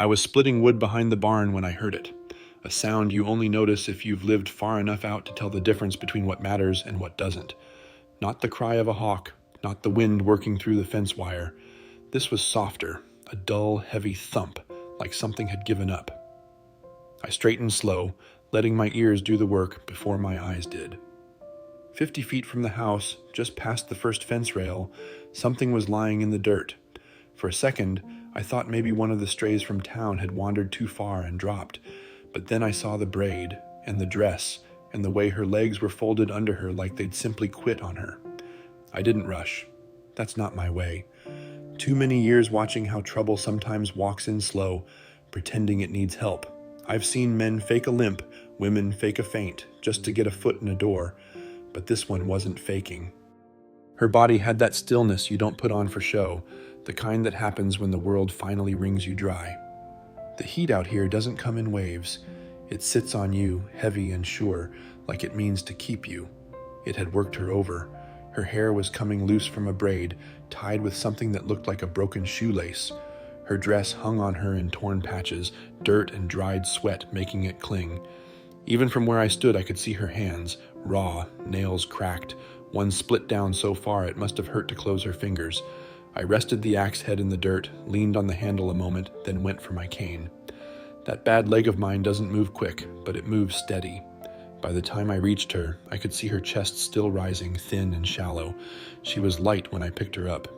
I was splitting wood behind the barn when I heard it, a sound you only notice if you've lived far enough out to tell the difference between what matters and what doesn't. Not the cry of a hawk, not the wind working through the fence wire. This was softer, a dull, heavy thump, like something had given up. I straightened slow, letting my ears do the work before my eyes did. 50 feet from the house, just past the first fence rail, something was lying in the dirt. For a second, I thought maybe one of the strays from town had wandered too far and dropped, but then I saw the braid, and the dress, and the way her legs were folded under her like they'd simply quit on her. I didn't rush. That's not my way. Too many years watching how trouble sometimes walks in slow, pretending it needs help. I've seen men fake a limp, women fake a faint, just to get a foot in a door, but this one wasn't faking. Her body had that stillness you don't put on for show, the kind that happens when the world finally wrings you dry. The heat out here doesn't come in waves. It sits on you, heavy and sure, like it means to keep you. It had worked her over. Her hair was coming loose from a braid, tied with something that looked like a broken shoelace. Her dress hung on her in torn patches, dirt and dried sweat making it cling. Even from where I stood, I could see her hands, raw, nails cracked, one split down so far it must have hurt to close her fingers. I rested the axe head in the dirt, leaned on the handle a moment, then went for my cane. That bad leg of mine doesn't move quick, but it moves steady. By the time I reached her, I could see her chest still rising, thin and shallow. She was light when I picked her up.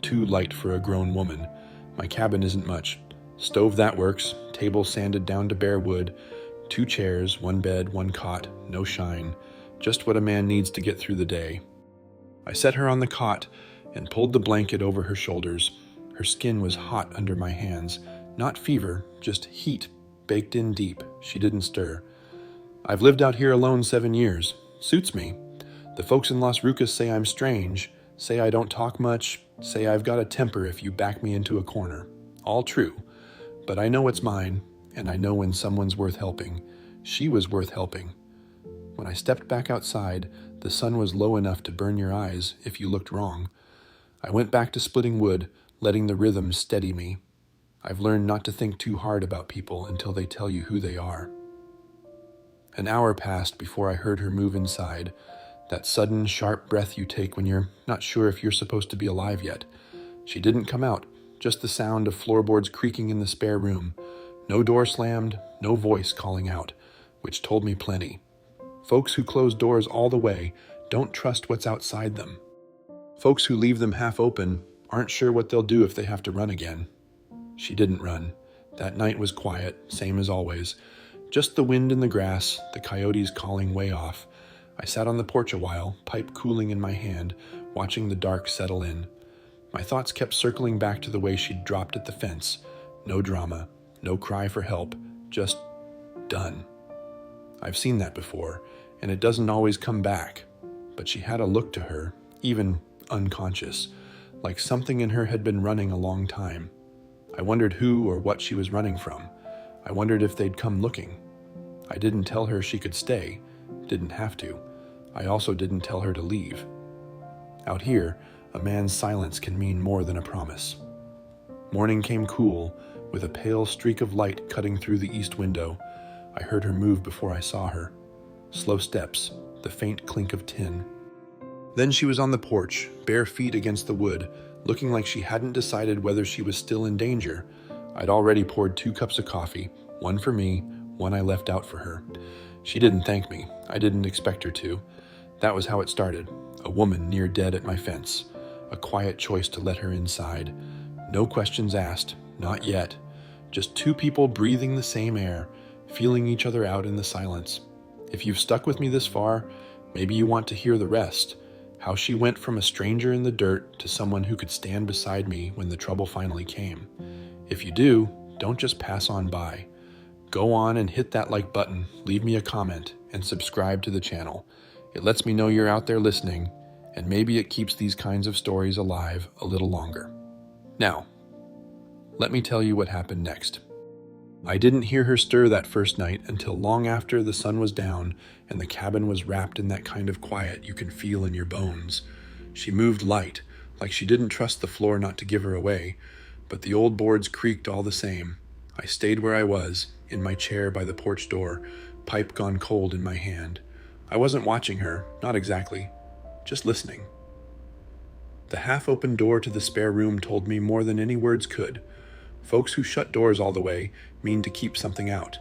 Too light for a grown woman. My cabin isn't much. Stove that works, table sanded down to bare wood, 2 chairs, 1 bed, 1 cot, no shine. Just what a man needs to get through the day. I set her on the cot and pulled the blanket over her shoulders. Her skin was hot under my hands. Not fever, just heat, baked in deep. She didn't stir. I've lived out here alone 7 years. Suits me. The folks in Los Rucas say I'm strange, say I don't talk much, say I've got a temper if you back me into a corner. All true. But I know it's mine, and I know when someone's worth helping. She was worth helping. When I stepped back outside, the sun was low enough to burn your eyes if you looked wrong. I went back to splitting wood, letting the rhythm steady me. I've learned not to think too hard about people until they tell you who they are. An hour passed before I heard her move inside, that sudden, sharp breath you take when you're not sure if you're supposed to be alive yet. She didn't come out, just the sound of floorboards creaking in the spare room. No door slammed, no voice calling out, which told me plenty. Folks who close doors all the way don't trust what's outside them. Folks who leave them half open aren't sure what they'll do if they have to run again. She didn't run. That night was quiet, same as always. Just the wind in the grass, the coyotes calling way off. I sat on the porch a while, pipe cooling in my hand, watching the dark settle in. My thoughts kept circling back to the way she'd dropped at the fence. No drama, no cry for help, just done. I've seen that before, and it doesn't always come back. But she had a look to her, even unconscious, like something in her had been running a long time. I wondered who or what she was running from. I wondered if they'd come looking. I didn't tell her she could stay, didn't have to. I also didn't tell her to leave. Out here, a man's silence can mean more than a promise. Morning came cool, with a pale streak of light cutting through the east window. I heard her move before I saw her. Slow steps, the faint clink of tin. Then she was on the porch, bare feet against the wood, looking like she hadn't decided whether she was still in danger. I'd already poured 2 cups of coffee, 1 for me, 1 I left out for her. She didn't thank me. I didn't expect her to. That was how it started. A woman near dead at my fence. A quiet choice to let her inside. No questions asked, not yet. Just 2 people breathing the same air, feeling each other out in the silence. If you've stuck with me this far, maybe you want to hear the rest. How she went from a stranger in the dirt to someone who could stand beside me when the trouble finally came. If you do, don't just pass on by. Go on and hit that like button, leave me a comment, and subscribe to the channel. It lets me know you're out there listening, and maybe it keeps these kinds of stories alive a little longer. Now, let me tell you what happened next. I didn't hear her stir that first night until long after the sun was down and the cabin was wrapped in that kind of quiet you can feel in your bones. She moved light, like she didn't trust the floor not to give her away, but the old boards creaked all the same. I stayed where I was, in my chair by the porch door, pipe gone cold in my hand. I wasn't watching her, not exactly, just listening. The half-open door to the spare room told me more than any words could. Folks who shut doors all the way mean to keep something out.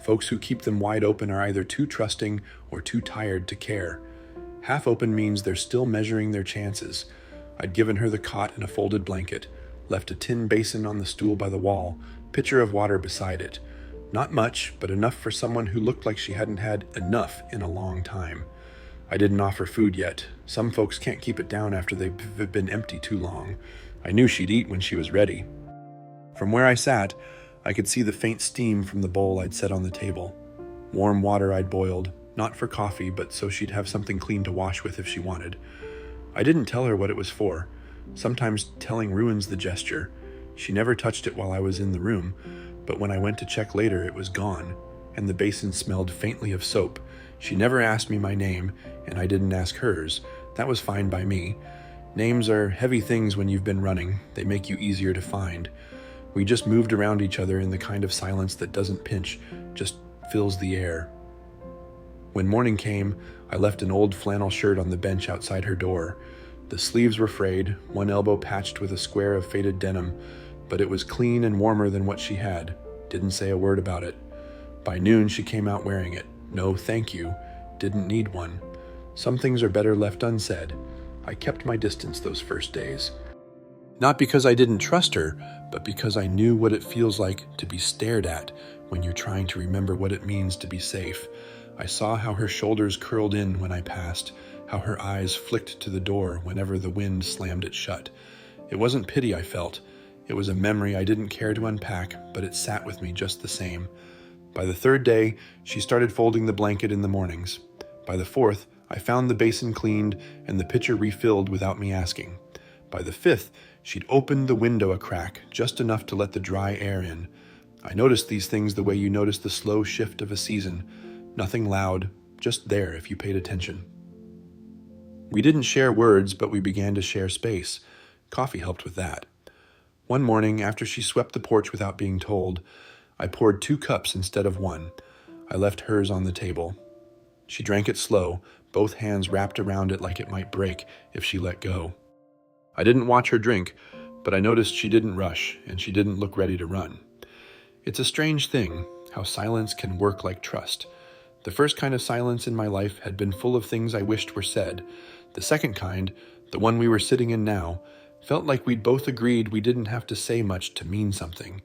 Folks who keep them wide open are either too trusting or too tired to care. Half open means they're still measuring their chances. I'd given her the cot and a folded blanket, left a tin basin on the stool by the wall, pitcher of water beside it. Not much, but enough for someone who looked like she hadn't had enough in a long time. I didn't offer food yet. Some folks can't keep it down after they've been empty too long. I knew she'd eat when she was ready. From where I sat, I could see the faint steam from the bowl I'd set on the table. Warm water I'd boiled, not for coffee, but so she'd have something clean to wash with if she wanted. I didn't tell her what it was for. Sometimes telling ruins the gesture. She never touched it while I was in the room, but when I went to check later, it was gone, and the basin smelled faintly of soap. She never asked me my name, and I didn't ask hers. That was fine by me. Names are heavy things when you've been running. They make you easier to find. We just moved around each other in the kind of silence that doesn't pinch, just fills the air. When morning came, I left an old flannel shirt on the bench outside her door. The sleeves were frayed, one elbow patched with a square of faded denim, but it was clean and warmer than what she had. Didn't say a word about it. By noon, she came out wearing it. No, thank you. Didn't need one. Some things are better left unsaid. I kept my distance those first days. Not because I didn't trust her, but because I knew what it feels like to be stared at when you're trying to remember what it means to be safe. I saw how her shoulders curled in when I passed, how her eyes flicked to the door whenever the wind slammed it shut. It wasn't pity I felt. It was a memory I didn't care to unpack, but it sat with me just the same. By the third day, she started folding the blanket in the mornings. By the fourth, I found the basin cleaned and the pitcher refilled without me asking. By the fifth, she'd opened the window a crack, just enough to let the dry air in. I noticed these things the way you notice the slow shift of a season. Nothing loud, just there if you paid attention. We didn't share words, but we began to share space. Coffee helped with that. One morning, after she swept the porch without being told, I poured 2 cups instead of 1. I left hers on the table. She drank it slow, both hands wrapped around it like it might break if she let go. I didn't watch her drink, but I noticed she didn't rush, and she didn't look ready to run. It's a strange thing, how silence can work like trust. The first kind of silence in my life had been full of things I wished were said. The second kind, the one we were sitting in now, felt like we'd both agreed we didn't have to say much to mean something.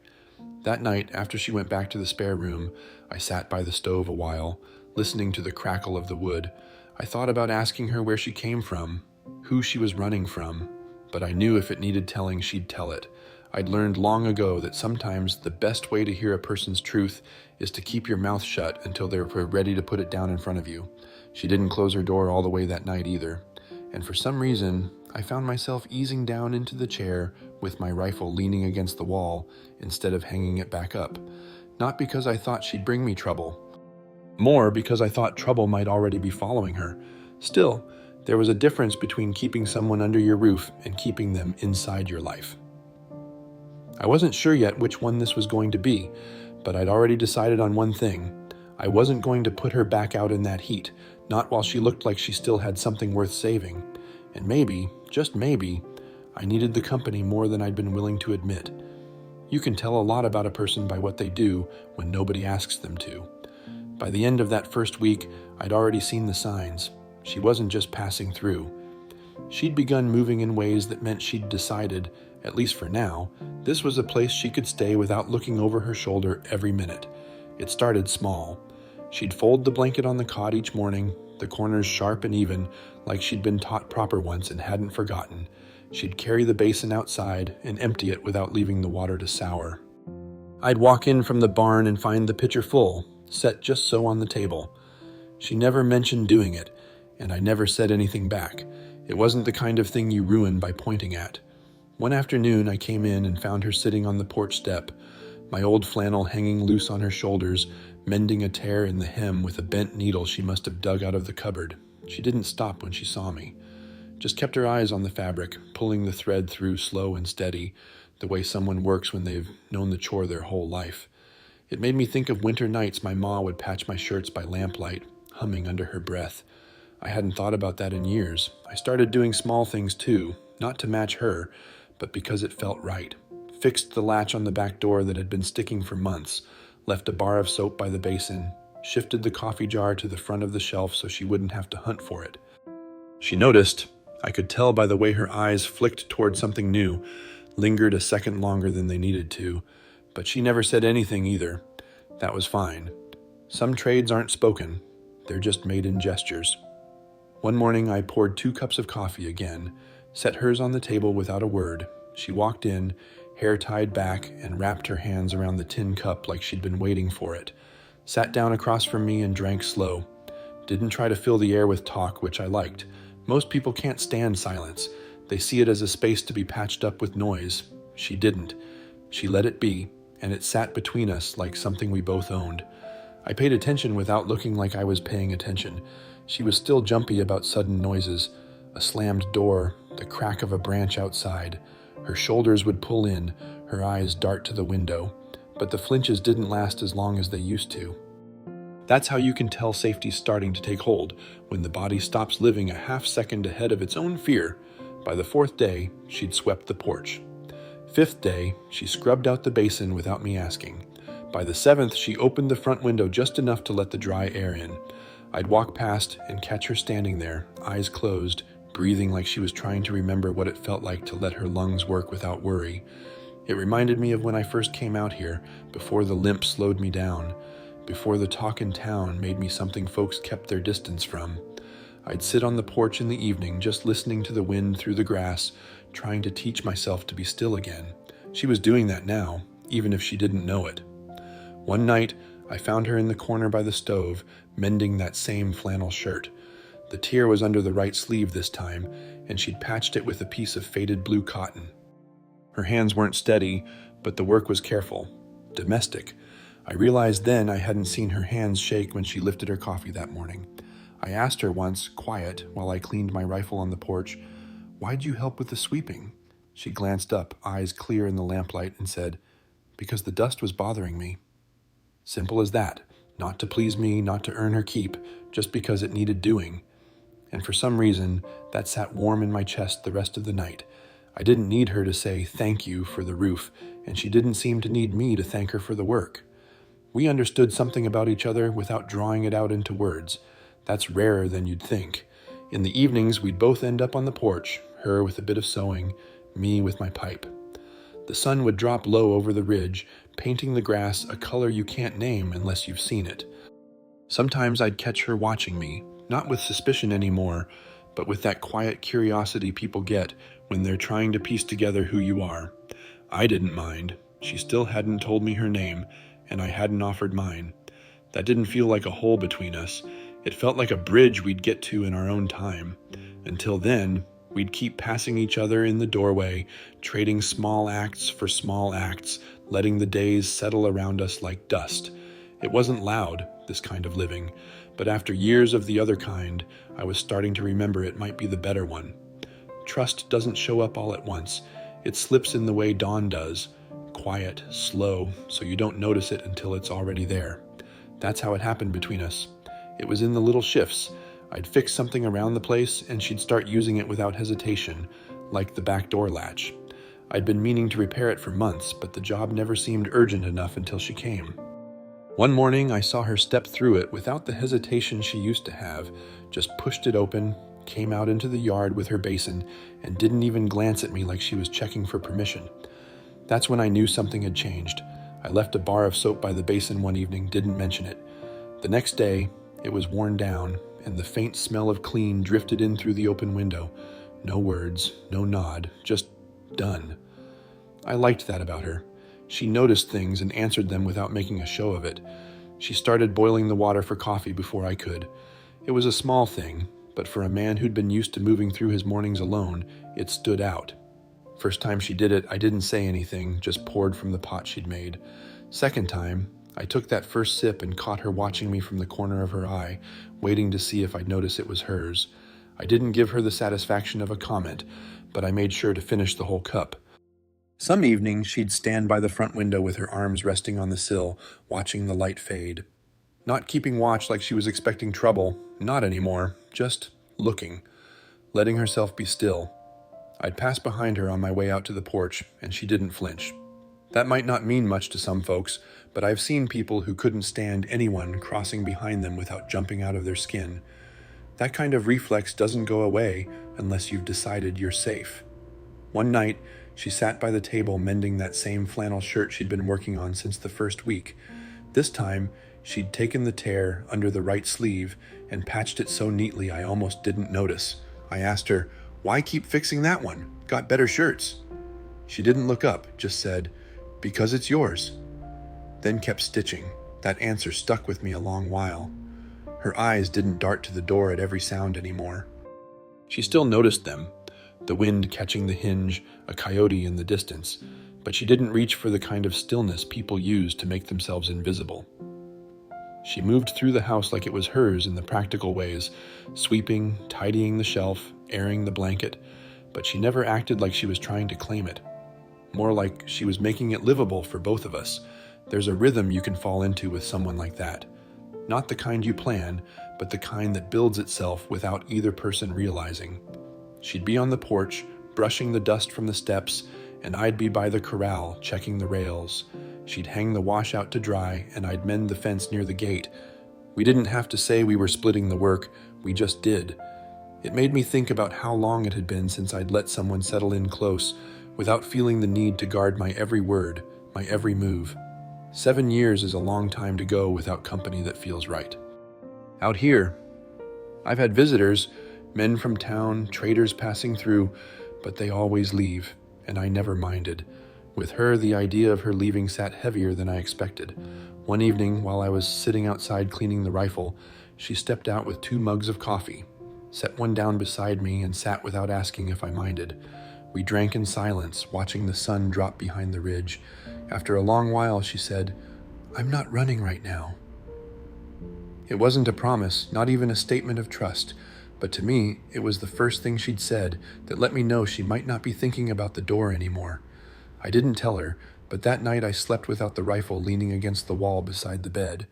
That night, after she went back to the spare room, I sat by the stove a while, listening to the crackle of the wood. I thought about asking her where she came from, who she was running from, but I knew if it needed telling, she'd tell it. I'd learned long ago that sometimes the best way to hear a person's truth is to keep your mouth shut until they're ready to put it down in front of you. She didn't close her door all the way that night either, and for some reason, I found myself easing down into the chair with my rifle leaning against the wall instead of hanging it back up. Not because I thought she'd bring me trouble. More because I thought trouble might already be following her. Still, there was a difference between keeping someone under your roof and keeping them inside your life. I wasn't sure yet which one this was going to be, but I'd already decided on one thing. I wasn't going to put her back out in that heat, not while she looked like she still had something worth saving. And maybe, just maybe, I needed the company more than I'd been willing to admit. You can tell a lot about a person by what they do when nobody asks them to. By the end of that first week, I'd already seen the signs. She wasn't just passing through. She'd begun moving in ways that meant she'd decided, at least for now, this was a place she could stay without looking over her shoulder every minute. It started small. She'd fold the blanket on the cot each morning, the corners sharp and even, like she'd been taught proper once and hadn't forgotten. She'd carry the basin outside and empty it without leaving the water to sour. I'd walk in from the barn and find the pitcher full, set just so on the table. She never mentioned doing it, and I never said anything back. It wasn't the kind of thing you ruin by pointing at. One afternoon, I came in and found her sitting on the porch step, my old flannel hanging loose on her shoulders, mending a tear in the hem with a bent needle she must have dug out of the cupboard. She didn't stop when she saw me. Just kept her eyes on the fabric, pulling the thread through slow and steady, the way someone works when they've known the chore their whole life. It made me think of winter nights my ma would patch my shirts by lamplight, humming under her breath. I hadn't thought about that in years. I started doing small things too, not to match her, but because it felt right. Fixed the latch on the back door that had been sticking for months, left a bar of soap by the basin, shifted the coffee jar to the front of the shelf so she wouldn't have to hunt for it. She noticed. I could tell by the way her eyes flicked toward something new, lingered a second longer than they needed to, but she never said anything either. That was fine. Some trades aren't spoken, they're just made in gestures. One morning I poured 2 cups of coffee again, set hers on the table without a word. She walked in, hair tied back, and wrapped her hands around the tin cup like she'd been waiting for it. Sat down across from me and drank slow. Didn't try to fill the air with talk, which I liked. Most people can't stand silence. They see it as a space to be patched up with noise. She didn't. She let it be, and it sat between us like something we both owned. I paid attention without looking like I was paying attention. She was still jumpy about sudden noises. A slammed door, the crack of a branch outside. Her shoulders would pull in, her eyes dart to the window. But the flinches didn't last as long as they used to. That's how you can tell safety's starting to take hold, when the body stops living a half-second ahead of its own fear. By the 4th day, she'd swept the porch. 5th day, she scrubbed out the basin without me asking. By the 7th, she opened the front window just enough to let the dry air in. I'd walk past and catch her standing there, eyes closed, breathing like she was trying to remember what it felt like to let her lungs work without worry. It reminded me of when I first came out here, before the limp slowed me down, before the talk in town made me something folks kept their distance from. I'd sit on the porch in the evening, just listening to the wind through the grass, trying to teach myself to be still again. She was doing that now, even if she didn't know it. One night, I found her in the corner by the stove, mending that same flannel shirt. The tear was under the right sleeve this time, and she'd patched it with a piece of faded blue cotton. Her hands weren't steady, but the work was careful, domestic. I realized then I hadn't seen her hands shake when she lifted her coffee that morning. I asked her once, quiet, while I cleaned my rifle on the porch, "Why'd you help with the sweeping?" She glanced up, eyes clear in the lamplight, and said, "Because the dust was bothering me." Simple as that. Not to please me, not to earn her keep, just because it needed doing. And for some reason, that sat warm in my chest the rest of the night. I didn't need her to say thank you for the roof, and she didn't seem to need me to thank her for the work. We understood something about each other without drawing it out into words. That's rarer than you'd think. In the evenings, we'd both end up on the porch, her with a bit of sewing, me with my pipe. The sun would drop low over the ridge, painting the grass a color you can't name unless you've seen it. Sometimes I'd catch her watching me, not with suspicion anymore, but with that quiet curiosity people get when they're trying to piece together who you are. I didn't mind. She still hadn't told me her name, and I hadn't offered mine. That didn't feel like a hole between us. It felt like a bridge we'd get to in our own time. Until then, we'd keep passing each other in the doorway, trading small acts for small acts, letting the days settle around us like dust. It wasn't loud, this kind of living, but after years of the other kind, I was starting to remember it might be the better one. Trust doesn't show up all at once. It slips in the way dawn does, quiet, slow, so you don't notice it until it's already there. That's how it happened between us. It was in the little shifts. I'd fix something around the place, and she'd start using it without hesitation, like the back door latch. I'd been meaning to repair it for months, but the job never seemed urgent enough until she came. One morning, I saw her step through it without the hesitation she used to have, just pushed it open, came out into the yard with her basin, and didn't even glance at me like she was checking for permission. That's when I knew something had changed. I left a bar of soap by the basin one evening, didn't mention it. The next day, it was worn down, and the faint smell of clean drifted in through the open window. No words, no nod, just done. I liked that about her. She noticed things and answered them without making a show of it. She started boiling the water for coffee before I could. It was a small thing, but for a man who'd been used to moving through his mornings alone, it stood out. First time she did it, I didn't say anything, just poured from the pot she'd made. Second time, I took that first sip and caught her watching me from the corner of her eye, waiting to see if I'd notice it was hers. I didn't give her the satisfaction of a comment, but I made sure to finish the whole cup. Some evenings she'd stand by the front window with her arms resting on the sill, watching the light fade. Not keeping watch like she was expecting trouble, not anymore, just looking, letting herself be still. I'd pass behind her on my way out to the porch, and she didn't flinch. That might not mean much to some folks, but I've seen people who couldn't stand anyone crossing behind them without jumping out of their skin. That kind of reflex doesn't go away unless you've decided you're safe. One night, she sat by the table mending that same flannel shirt she'd been working on since the first week. This time, she'd taken the tear under the right sleeve and patched it so neatly I almost didn't notice. I asked her, "Why keep fixing that one? Got better shirts." She didn't look up, just said, "Because it's yours." Then kept stitching. That answer stuck with me a long while. Her eyes didn't dart to the door at every sound anymore. She still noticed them, the wind catching the hinge, a coyote in the distance, but she didn't reach for the kind of stillness people use to make themselves invisible. She moved through the house like it was hers in the practical ways, sweeping, tidying the shelf, airing the blanket, but she never acted like she was trying to claim it. More like she was making it livable for both of us. There's a rhythm you can fall into with someone like that. Not the kind you plan, but the kind that builds itself without either person realizing. She'd be on the porch, brushing the dust from the steps, and I'd be by the corral, checking the rails. She'd hang the wash out to dry, and I'd mend the fence near the gate. We didn't have to say we were splitting the work, we just did. It made me think about how long it had been since I'd let someone settle in close, without feeling the need to guard my every word, my every move. 7 years is a long time to go without company that feels right. Out here, I've had visitors, men from town, traders passing through, but they always leave, and I never minded. With her, the idea of her leaving sat heavier than I expected. One evening, while I was sitting outside cleaning the rifle, she stepped out with 2 mugs of coffee, set one down beside me, and sat without asking if I minded. We drank in silence, watching the sun drop behind the ridge. After a long while, she said, "I'm not running right now." It wasn't a promise, not even a statement of trust, but to me, it was the first thing she'd said that let me know she might not be thinking about the door anymore. I didn't tell her, but that night I slept without the rifle leaning against the wall beside the bed.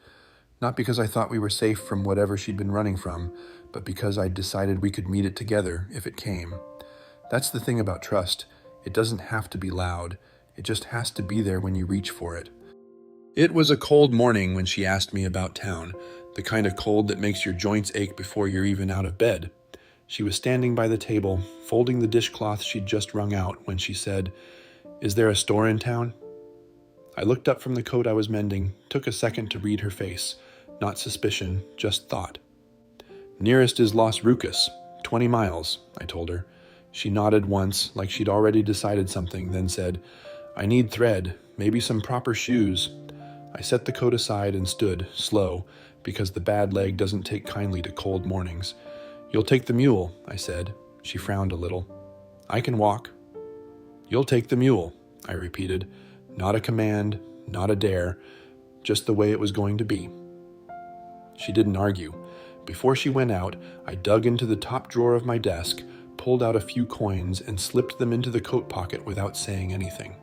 Not because I thought we were safe from whatever she'd been running from, but because I'd decided we could meet it together if it came. That's the thing about trust. It doesn't have to be loud. It just has to be there when you reach for it. It was a cold morning when she asked me about town, the kind of cold that makes your joints ache before you're even out of bed. She was standing by the table, folding the dishcloth she'd just wrung out when she said, "Is there a store in town?" I looked up from the coat I was mending, took a second to read her face. Not suspicion, just thought. "Nearest is Los Rucas, 20 miles, I told her. She nodded once, like she'd already decided something, then said, "I need thread, maybe some proper shoes." I set the coat aside and stood, slow, because the bad leg doesn't take kindly to cold mornings. "You'll take the mule," I said. She frowned a little. "I can walk." "You'll take the mule," I repeated. Not a command, not a dare, just the way it was going to be. She didn't argue. Before she went out, I dug into the top drawer of my desk, pulled out a few coins, and slipped them into the coat pocket without saying anything.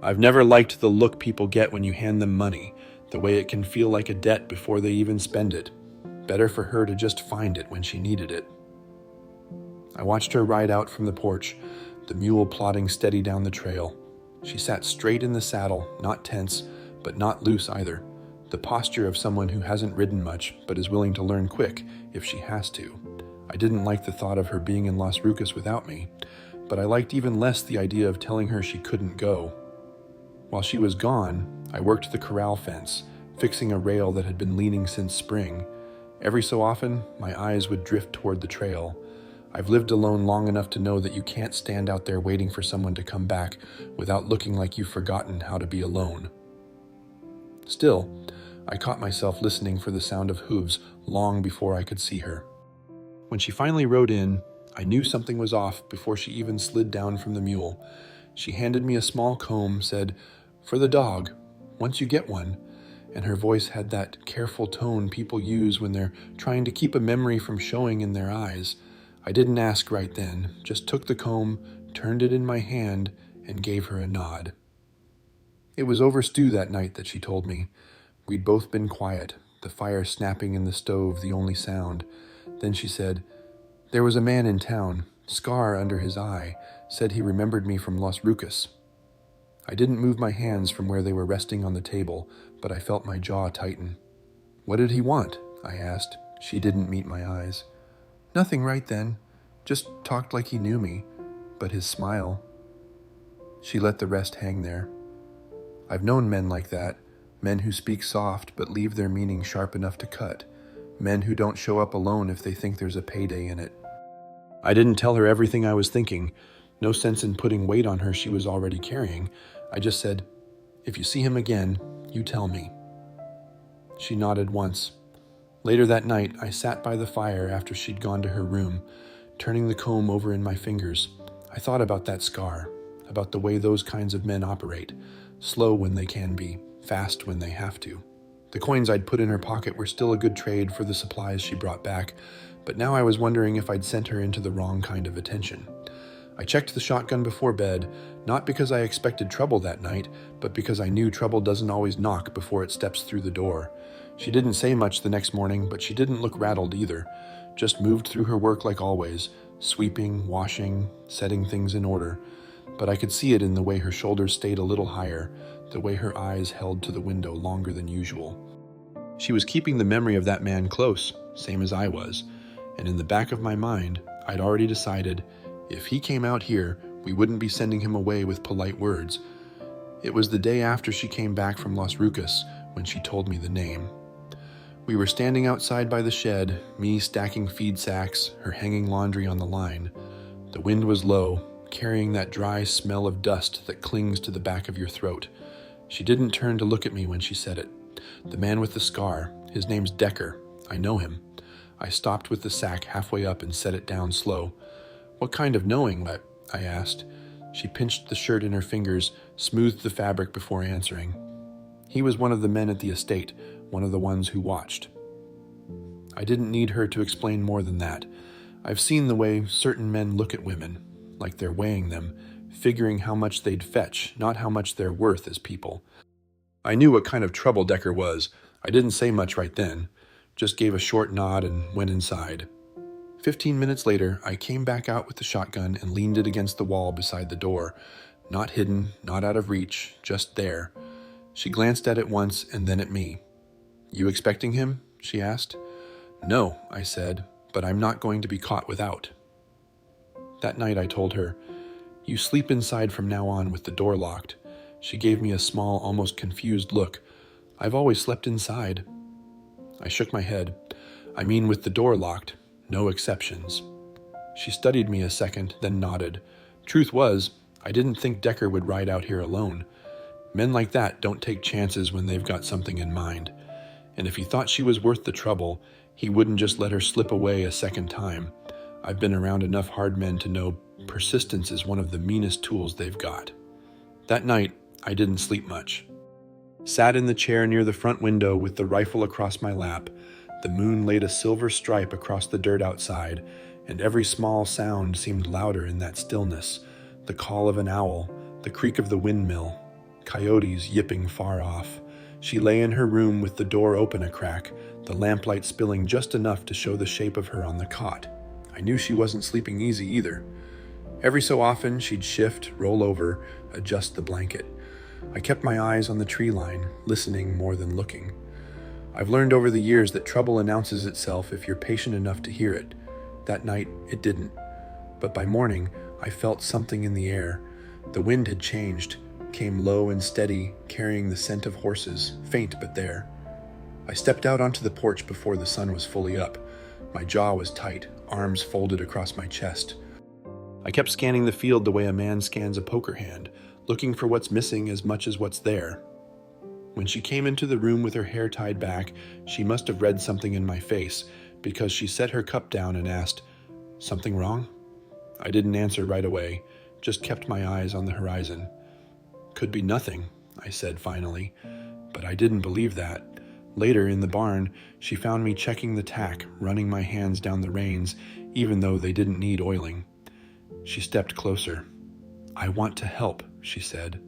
I've never liked the look people get when you hand them money, the way it can feel like a debt before they even spend it. Better for her to just find it when she needed it. I watched her ride out from the porch, the mule plodding steady down the trail. She sat straight in the saddle, not tense, but not loose either. The posture of someone who hasn't ridden much, but is willing to learn quick if she has to. I didn't like the thought of her being in Los Rucas without me, but I liked even less the idea of telling her she couldn't go. While she was gone, I worked the corral fence, fixing a rail that had been leaning since spring. Every so often, my eyes would drift toward the trail. I've lived alone long enough to know that you can't stand out there waiting for someone to come back without looking like you've forgotten how to be alone. Still, I caught myself listening for the sound of hooves long before I could see her. When she finally rode in, I knew something was off before she even slid down from the mule. She handed me a small comb, said, "For the dog, once you get one," and her voice had that careful tone people use when they're trying to keep a memory from showing in their eyes. I didn't ask right then, just took the comb, turned it in my hand, and gave her a nod. It was over stew that night that she told me. We'd both been quiet, the fire snapping in the stove the only sound. Then she said, "There was a man in town, scar under his eye, said he remembered me from Los Rucas." I didn't move my hands from where they were resting on the table, but I felt my jaw tighten. "What did he want?" I asked. She didn't meet my eyes. "Nothing right then. Just talked like he knew me. But his smile." She let the rest hang there. I've known men like that, men who speak soft but leave their meaning sharp enough to cut, men who don't show up alone if they think there's a payday in it. I didn't tell her everything I was thinking. No sense in putting weight on her she was already carrying. I just said, "If you see him again, you tell me." She nodded once. Later that night, I sat by the fire after she'd gone to her room, turning the comb over in my fingers. I thought about that scar, about the way those kinds of men operate, slow when they can be, fast when they have to. The coins I'd put in her pocket were still a good trade for the supplies she brought back, but now I was wondering if I'd sent her into the wrong kind of attention. I checked the shotgun before bed, not because I expected trouble that night, but because I knew trouble doesn't always knock before it steps through the door. She didn't say much the next morning, but she didn't look rattled either, just moved through her work like always, sweeping, washing, setting things in order. But I could see it in the way her shoulders stayed a little higher, the way her eyes held to the window longer than usual. She was keeping the memory of that man close, same as I was, and in the back of my mind, I'd already decided, if he came out here, we wouldn't be sending him away with polite words. It was the day after she came back from Los Rucas when she told me the name. We were standing outside by the shed, me stacking feed sacks, her hanging laundry on the line. The wind was low, carrying that dry smell of dust that clings to the back of your throat. She didn't turn to look at me when she said it. "The man with the scar, his name's Decker. I know him." I stopped with the sack halfway up and set it down slow. "What kind of knowing?" I asked. She pinched the shirt in her fingers, smoothed the fabric before answering. "He was one of the men at the estate, one of the ones who watched." I didn't need her to explain more than that. I've seen the way certain men look at women, like they're weighing them, figuring how much they'd fetch, not how much they're worth as people. I knew what kind of trouble Decker was. I didn't say much right then, just gave a short nod and went inside. 15 minutes later, I came back out with the shotgun and leaned it against the wall beside the door. Not hidden, not out of reach, just there. She glanced at it once and then at me. "You expecting him?" she asked. "No," I said, "but I'm not going to be caught without." That night I told her, "You sleep inside from now on with the door locked." She gave me a small, almost confused look. "I've always slept inside." I shook my head. "I mean with the door locked. No exceptions." She studied me a second, then nodded. Truth was, I didn't think Decker would ride out here alone. Men like that don't take chances when they've got something in mind. And if he thought she was worth the trouble, he wouldn't just let her slip away a second time. I've been around enough hard men to know persistence is one of the meanest tools they've got. That night, I didn't sleep much. Sat in the chair near the front window with the rifle across my lap. The moon laid a silver stripe across the dirt outside, and every small sound seemed louder in that stillness. The call of an owl, the creak of the windmill, coyotes yipping far off. She lay in her room with the door open a crack, the lamplight spilling just enough to show the shape of her on the cot. I knew she wasn't sleeping easy either. Every so often, she'd shift, roll over, adjust the blanket. I kept my eyes on the tree line, listening more than looking. I've learned over the years that trouble announces itself if you're patient enough to hear it. That night, it didn't. But by morning, I felt something in the air. The wind had changed, came low and steady, carrying the scent of horses, faint but there. I stepped out onto the porch before the sun was fully up. My jaw was tight, arms folded across my chest. I kept scanning the field the way a man scans a poker hand, looking for what's missing as much as what's there. When she came into the room with her hair tied back, she must have read something in my face, because she set her cup down and asked, "Something wrong?" I didn't answer right away, just kept my eyes on the horizon. "Could be nothing," I said finally, but I didn't believe that. Later, in the barn, she found me checking the tack, running my hands down the reins, even though they didn't need oiling. She stepped closer. "I want to help," she said.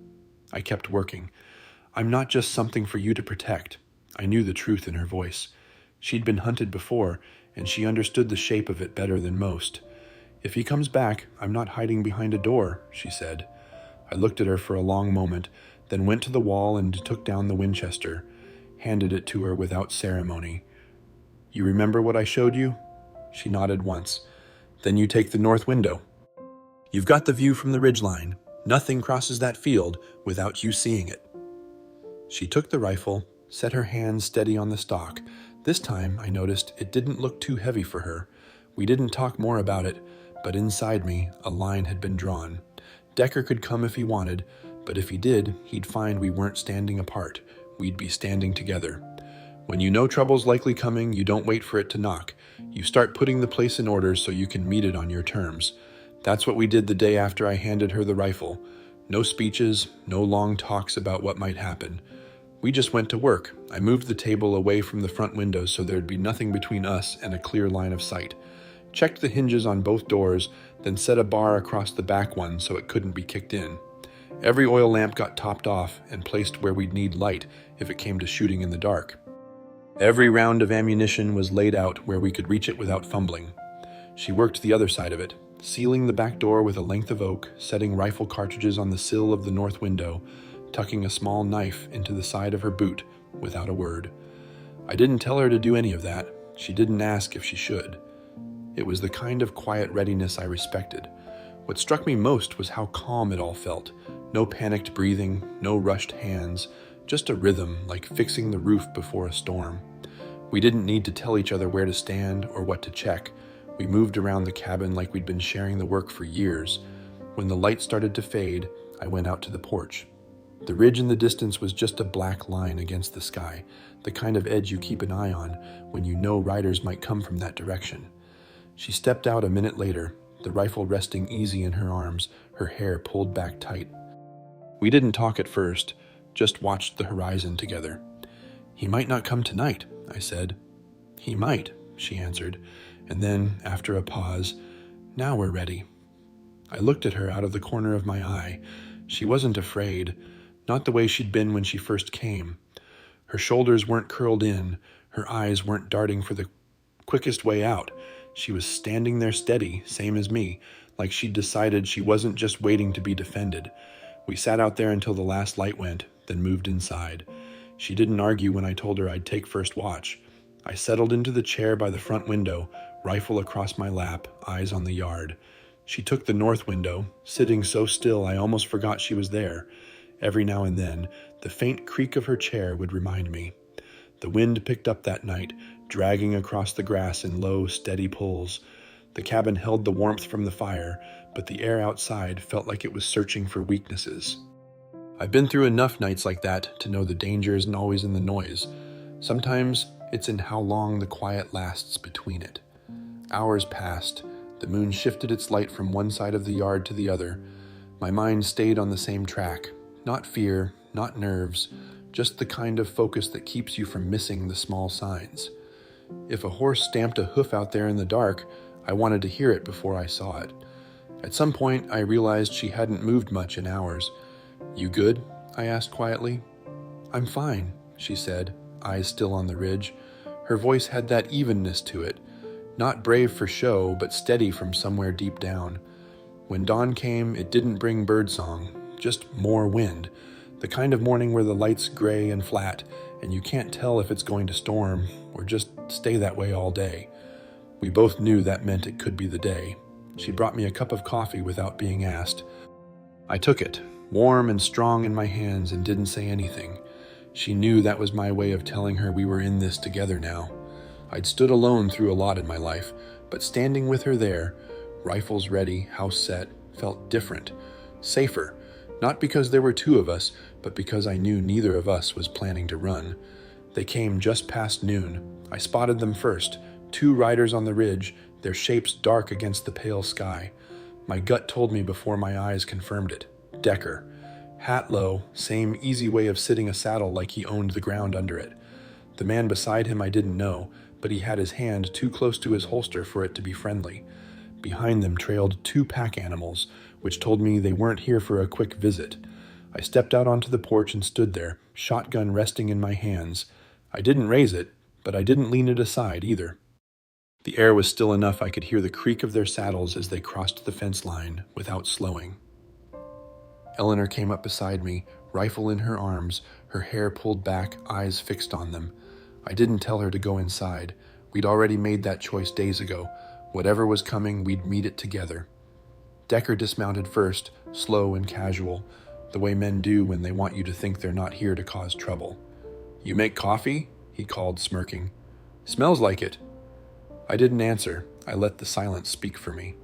I kept working. "I'm not just something for you to protect." I knew the truth in her voice. She'd been hunted before, and she understood the shape of it better than most. "If he comes back, I'm not hiding behind a door," she said. I looked at her for a long moment, then went to the wall and took down the Winchester, handed it to her without ceremony. "You remember what I showed you?" She nodded once. "Then you take the north window. You've got the view from the ridgeline. Nothing crosses that field without you seeing it." She took the rifle, set her hand steady on the stock. This time, I noticed, it didn't look too heavy for her. We didn't talk more about it, but inside me, a line had been drawn. Decker could come if he wanted, but if he did, he'd find we weren't standing apart. We'd be standing together. When you know trouble's likely coming, you don't wait for it to knock. You start putting the place in order so you can meet it on your terms. That's what we did the day after I handed her the rifle. No speeches, no long talks about what might happen. We just went to work. I moved the table away from the front window so there'd be nothing between us and a clear line of sight. Checked the hinges on both doors, then set a bar across the back one so it couldn't be kicked in. Every oil lamp got topped off and placed where we'd need light if it came to shooting in the dark. Every round of ammunition was laid out where we could reach it without fumbling. She worked the other side of it, sealing the back door with a length of oak, setting rifle cartridges on the sill of the north window, tucking a small knife into the side of her boot without a word. I didn't tell her to do any of that. She didn't ask if she should. It was the kind of quiet readiness I respected. What struck me most was how calm it all felt. No panicked breathing, no rushed hands, just a rhythm like fixing the roof before a storm. We didn't need to tell each other where to stand or what to check. We moved around the cabin like we'd been sharing the work for years. When the light started to fade, I went out to the porch. The ridge in the distance was just a black line against the sky, the kind of edge you keep an eye on when you know riders might come from that direction. She stepped out a minute later, the rifle resting easy in her arms, her hair pulled back tight. We didn't talk at first, just watched the horizon together. "He might not come tonight," I said. "He might," she answered, and then, after a pause, "Now we're ready." I looked at her out of the corner of my eye. She wasn't afraid, not the way she'd been when she first came. Her shoulders weren't curled in, her eyes weren't darting for the quickest way out. She was standing there steady, same as me, like she'd decided she wasn't just waiting to be defended. We sat out there until the last light went, then moved inside. She didn't argue when I told her I'd take first watch. I settled into the chair by the front window, rifle across my lap, eyes on the yard. She took the north window, sitting so still I almost forgot she was there. Every now and then, the faint creak of her chair would remind me. The wind picked up that night, dragging across the grass in low, steady pulls. The cabin held the warmth from the fire, but the air outside felt like it was searching for weaknesses. I've been through enough nights like that to know the danger isn't always in the noise. Sometimes it's in how long the quiet lasts between it. Hours passed. The moon shifted its light from one side of the yard to the other. My mind stayed on the same track. Not fear, not nerves, just the kind of focus that keeps you from missing the small signs. If a horse stamped a hoof out there in the dark, I wanted to hear it before I saw it. At some point, I realized she hadn't moved much in hours. "You good?" I asked quietly. "I'm fine," she said, eyes still on the ridge. Her voice had that evenness to it, not brave for show, but steady from somewhere deep down. When dawn came, it didn't bring birdsong, just more wind, the kind of morning where the light's gray and flat, and you can't tell if it's going to storm or just stay that way all day. We both knew that meant it could be the day. She brought me a cup of coffee without being asked. I took it, warm and strong in my hands, and didn't say anything. She knew that was my way of telling her we were in this together now. I'd stood alone through a lot in my life, but standing with her there, rifles ready, house set, felt different, safer, not because there were two of us, but because I knew neither of us was planning to run. They came just past noon. I spotted them first, 2 riders on the ridge, their shapes dark against the pale sky. My gut told me before my eyes confirmed it. Decker. Hat low, same easy way of sitting a saddle like he owned the ground under it. The man beside him I didn't know, but he had his hand too close to his holster for it to be friendly. Behind them trailed 2 pack animals, which told me they weren't here for a quick visit. I stepped out onto the porch and stood there, shotgun resting in my hands. I didn't raise it, but I didn't lean it aside either. The air was still enough I could hear the creak of their saddles as they crossed the fence line without slowing. Eleanor came up beside me, rifle in her arms, her hair pulled back, eyes fixed on them. I didn't tell her to go inside. We'd already made that choice days ago. Whatever was coming, we'd meet it together. Decker dismounted first, slow and casual, the way men do when they want you to think they're not here to cause trouble. "You make coffee?" he called, smirking. "Smells like it." I didn't answer. I let the silence speak for me.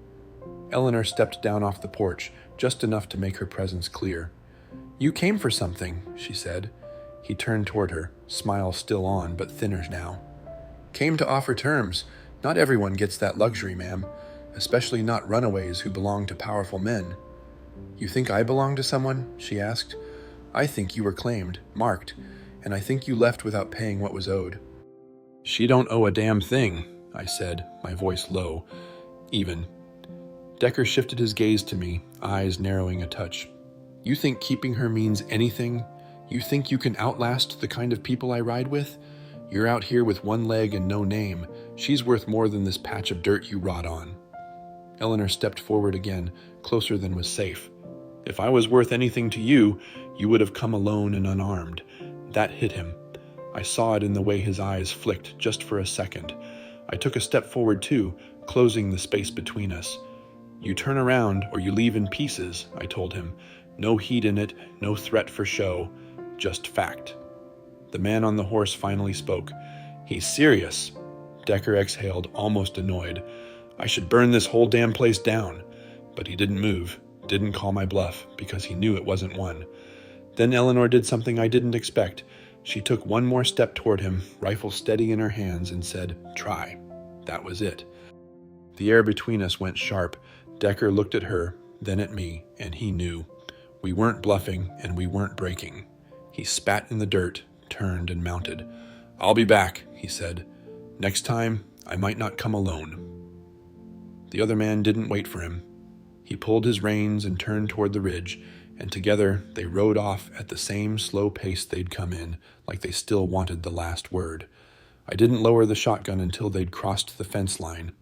Eleanor stepped down off the porch, just enough to make her presence clear. "You came for something," she said. He turned toward her, smile still on, but thinner now. "Came to offer terms. Not everyone gets that luxury, ma'am, especially not runaways who belong to powerful men." "You think I belong to someone?" she asked. "I think you were claimed, marked, and I think you left without paying what was owed." "She don't owe a damn thing," I said, my voice low, even. Decker shifted his gaze to me, eyes narrowing a touch. "You think keeping her means anything? You think you can outlast the kind of people I ride with? You're out here with one leg and no name. She's worth more than this patch of dirt you rot on." Eleanor stepped forward again, closer than was safe. "If I was worth anything to you, you would have come alone and unarmed." That hit him. I saw it in the way his eyes flicked just for a second. I took a step forward too, closing the space between us. "You turn around or you leave in pieces," I told him. "No heat in it, no threat for show, just fact." The man on the horse finally spoke. "He's serious." Decker exhaled, almost annoyed. "I should burn this whole damn place down." But he didn't move, didn't call my bluff, because he knew it wasn't one. Then Eleanor did something I didn't expect. She took one more step toward him, rifle steady in her hands, and said, "Try." That was it. The air between us went sharp. Decker looked at her, then at me, and he knew. We weren't bluffing, and we weren't breaking. He spat in the dirt, turned, and mounted. "I'll be back," he said. "Next time, I might not come alone." The other man didn't wait for him. He pulled his reins and turned toward the ridge, and together they rode off at the same slow pace they'd come in, like they still wanted the last word. I didn't lower the shotgun until they'd crossed the fence line.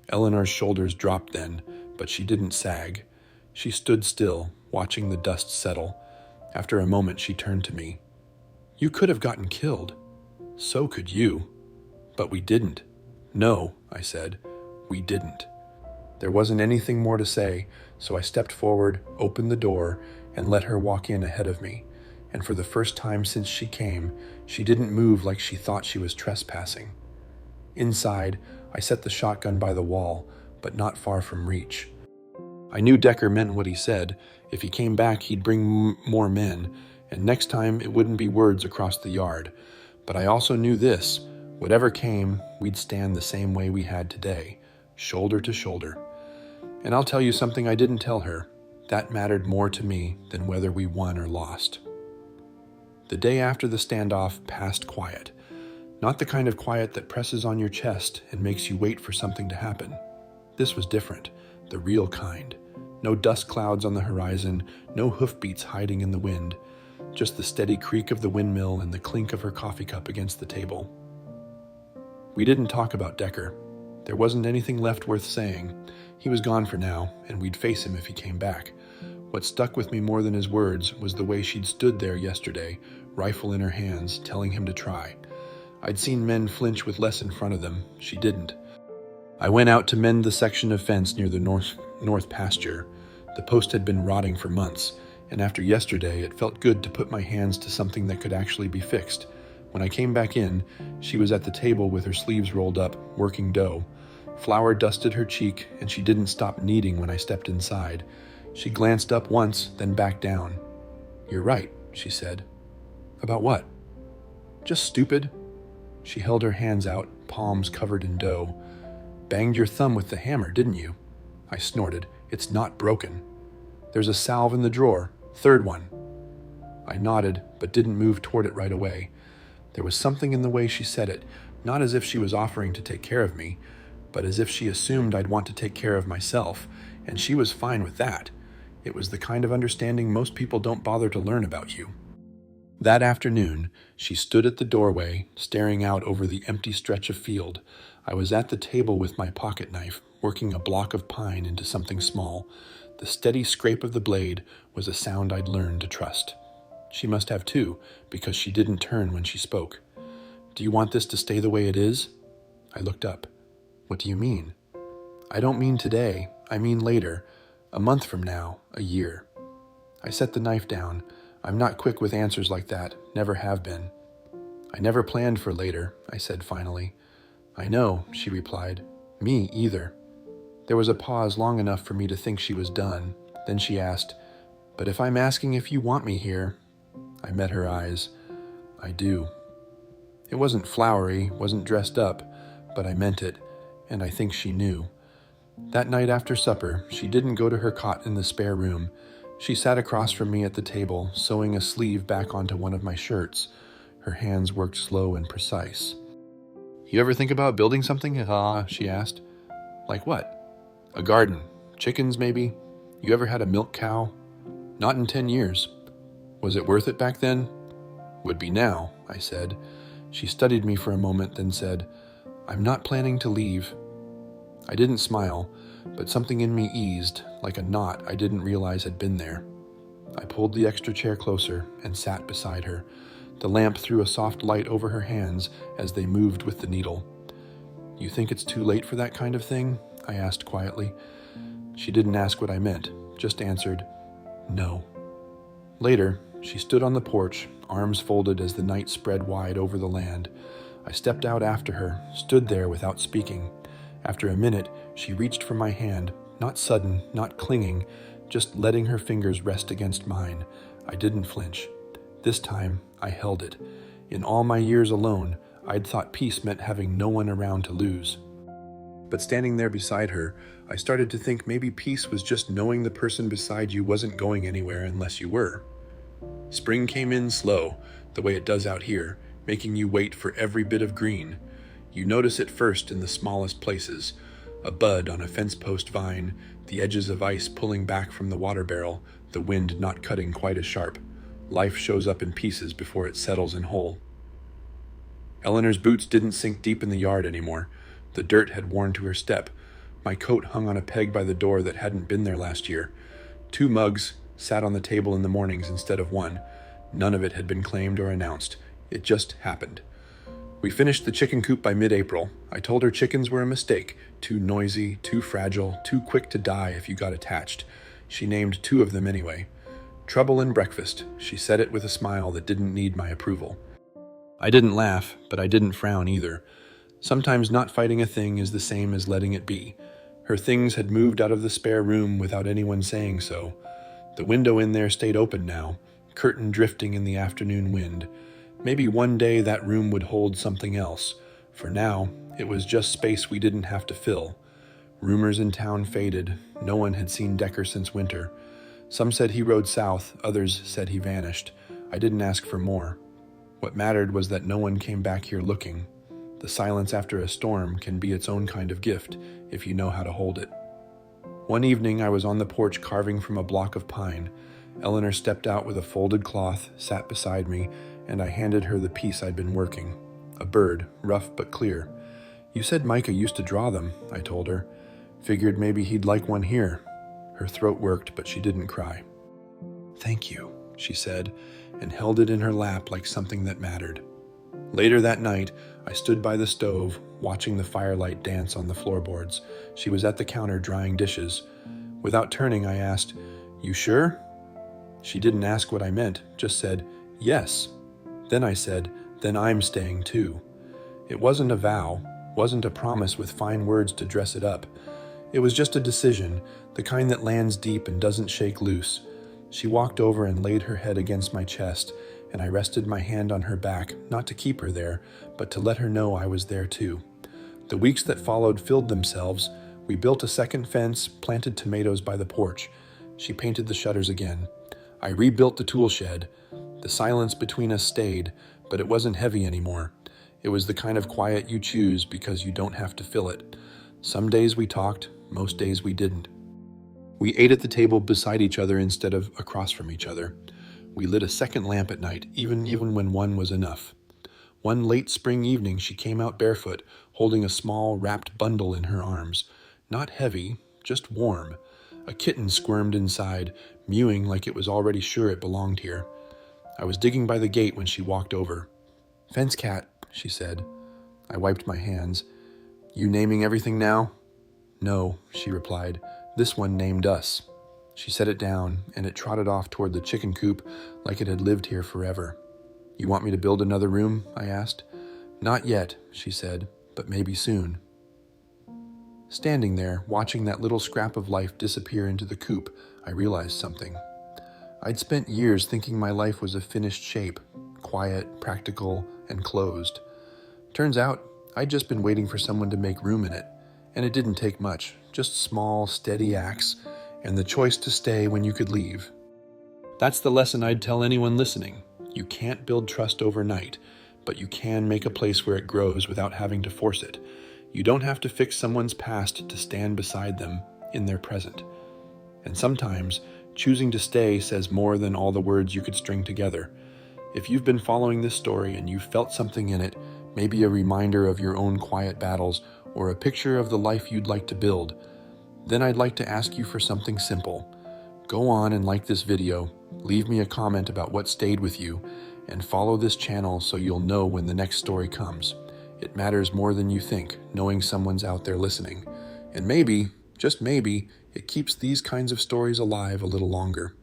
Eleanor's shoulders dropped then, but she didn't sag. She stood still, watching the dust settle. After a moment, she turned to me. "You could have gotten killed. So could you. But we didn't." "No," I said. "We didn't." There wasn't anything more to say, so I stepped forward, opened the door, and let her walk in ahead of me. And for the first time since she came, she didn't move like she thought she was trespassing. Inside, I set the shotgun by the wall, but not far from reach. I knew Decker meant what he said. If he came back, he'd bring more men, and next time it wouldn't be words across the yard. But I also knew this. Whatever came, we'd stand the same way we had today, shoulder to shoulder. And I'll tell you something I didn't tell her. That mattered more to me than whether we won or lost. The day after the standoff passed quiet. Not the kind of quiet that presses on your chest and makes you wait for something to happen. This was different, the real kind. No dust clouds on the horizon, no hoofbeats hiding in the wind. Just the steady creak of the windmill and the clink of her coffee cup against the table. We didn't talk about Decker. There wasn't anything left worth saying. He was gone for now, and we'd face him if he came back. What stuck with me more than his words was the way she'd stood there yesterday, rifle in her hands, telling him to try. I'd seen men flinch with less in front of them. She didn't. I went out to mend the section of fence near the north pasture. The post had been rotting for months, and after yesterday, it felt good to put my hands to something that could actually be fixed. When I came back in, she was at the table with her sleeves rolled up, working dough. Flour dusted her cheek, and she didn't stop kneading when I stepped inside. She glanced up once, then back down. "You're right," she said. "About what?" "Just stupid." She held her hands out, palms covered in dough. "Banged your thumb with the hammer, didn't you?" I snorted. "It's not broken." "There's a salve in the drawer. Third one." I nodded, but didn't move toward it right away. There was something in the way she said it, not as if she was offering to take care of me, but as if she assumed I'd want to take care of myself, and she was fine with that. It was the kind of understanding most people don't bother to learn about you. That afternoon, she stood at the doorway, staring out over the empty stretch of field. I was at the table with my pocket knife, working a block of pine into something small. The steady scrape of the blade was a sound I'd learned to trust. She must have too, because she didn't turn when she spoke. "Do you want this to stay the way it is?" I looked up. "What do you mean?" "I don't mean today. I mean later. A month from now. A year." I set the knife down. I'm not quick with answers like that. Never have been. "I never planned for later," I said finally. "I know," she replied. "Me either." There was a pause long enough for me to think she was done. Then she asked, "But if I'm asking if you want me here?" I met her eyes. "I do." It wasn't flowery, wasn't dressed up, but I meant it, and I think she knew. That night after supper, she didn't go to her cot in the spare room. She sat across from me at the table, sewing a sleeve back onto one of my shirts. Her hands worked slow and precise. "You ever think about building something?" She asked. "Like what?" "A garden. Chickens, maybe. You ever had a milk cow?" "Not in 10 years. "Was it worth it back then?" "Would be now," I said. She studied me for a moment, then said, "I'm not planning to leave." I didn't smile, but something in me eased, like a knot I didn't realize had been there. I pulled the extra chair closer and sat beside her. The lamp threw a soft light over her hands as they moved with the needle. "You think it's too late for that kind of thing?" I asked quietly. She didn't ask what I meant, just answered, "No." Later, she stood on the porch, arms folded as the night spread wide over the land. I stepped out after her, stood there without speaking. After a minute, she reached for my hand, not sudden, not clinging, just letting her fingers rest against mine. I didn't flinch. This time, I held it. In all my years alone, I'd thought peace meant having no one around to lose. But standing there beside her, I started to think maybe peace was just knowing the person beside you wasn't going anywhere unless you were. Spring came in slow, the way it does out here, making you wait for every bit of green. You notice it first in the smallest places. A bud on a fence post vine, the edges of ice pulling back from the water barrel, the wind not cutting quite as sharp. Life shows up in pieces before it settles in whole. Eleanor's boots didn't sink deep in the yard anymore. The dirt had worn to her step. My coat hung on a peg by the door that hadn't been there last year. 2 mugs sat on the table in the mornings instead of 1. None of it had been claimed or announced. It just happened. We finished the chicken coop by mid-April. I told her chickens were a mistake. Too noisy, too fragile, too quick to die if you got attached. She named 2 of them anyway. Trouble and breakfast. She said it with a smile that didn't need my approval. I didn't laugh, but I didn't frown either. Sometimes not fighting a thing is the same as letting it be. Her things had moved out of the spare room without anyone saying so. The window in there stayed open now, curtain drifting in the afternoon wind. Maybe one day that room would hold something else. For now, it was just space we didn't have to fill. Rumors in town faded. No one had seen Decker since winter. Some said he rode south, others said he vanished. I didn't ask for more. What mattered was that no one came back here looking. The silence after a storm can be its own kind of gift, if you know how to hold it. One evening I was on the porch carving from a block of pine. Eleanor stepped out with a folded cloth, sat beside me, and I handed her the piece I'd been working. A bird, rough but clear. "You said Micah used to draw them," I told her. "Figured maybe he'd like one here." Her throat worked, but she didn't cry. "Thank you," she said, and held it in her lap like something that mattered. Later that night, I stood by the stove, watching the firelight dance on the floorboards. She was at the counter drying dishes. Without turning, I asked, "You sure?" She didn't ask what I meant, just said, "Yes." Then I said, "Then I'm staying too." It wasn't a vow, wasn't a promise with fine words to dress it up. It was just a decision, the kind that lands deep and doesn't shake loose. She walked over and laid her head against my chest, and I rested my hand on her back, not to keep her there, but to let her know I was there too. The weeks that followed filled themselves. We built a second fence, planted tomatoes by the porch. She painted the shutters again. I rebuilt the tool shed. The silence between us stayed, but it wasn't heavy anymore. It was the kind of quiet you choose because you don't have to fill it. Some days we talked, most days we didn't. We ate at the table beside each other instead of across from each other. We lit a second lamp at night, even when one was enough. One late spring evening, she came out barefoot, holding a small, wrapped bundle in her arms. Not heavy, just warm. A kitten squirmed inside, mewing like it was already sure it belonged here. I was digging by the gate when she walked over. "Fence cat," she said. I wiped my hands. "You naming everything now?" "No," she replied. "This one named us." She set it down, and it trotted off toward the chicken coop like it had lived here forever. "You want me to build another room?" I asked. "Not yet," she said, "but maybe soon." Standing there, watching that little scrap of life disappear into the coop, I realized something. I'd spent years thinking my life was a finished shape, quiet, practical, and closed. Turns out, I'd just been waiting for someone to make room in it, and it didn't take much, just small, steady acts, and the choice to stay when you could leave. That's the lesson I'd tell anyone listening. You can't build trust overnight, but you can make a place where it grows without having to force it. You don't have to fix someone's past to stand beside them in their present. And sometimes, choosing to stay says more than all the words you could string together. If you've been following this story and you've felt something in it, maybe a reminder of your own quiet battles or a picture of the life you'd like to build, then I'd like to ask you for something simple. Go on and like this video, leave me a comment about what stayed with you, and follow this channel so you'll know when the next story comes. It matters more than you think, knowing someone's out there listening. And maybe, just maybe, it keeps these kinds of stories alive a little longer.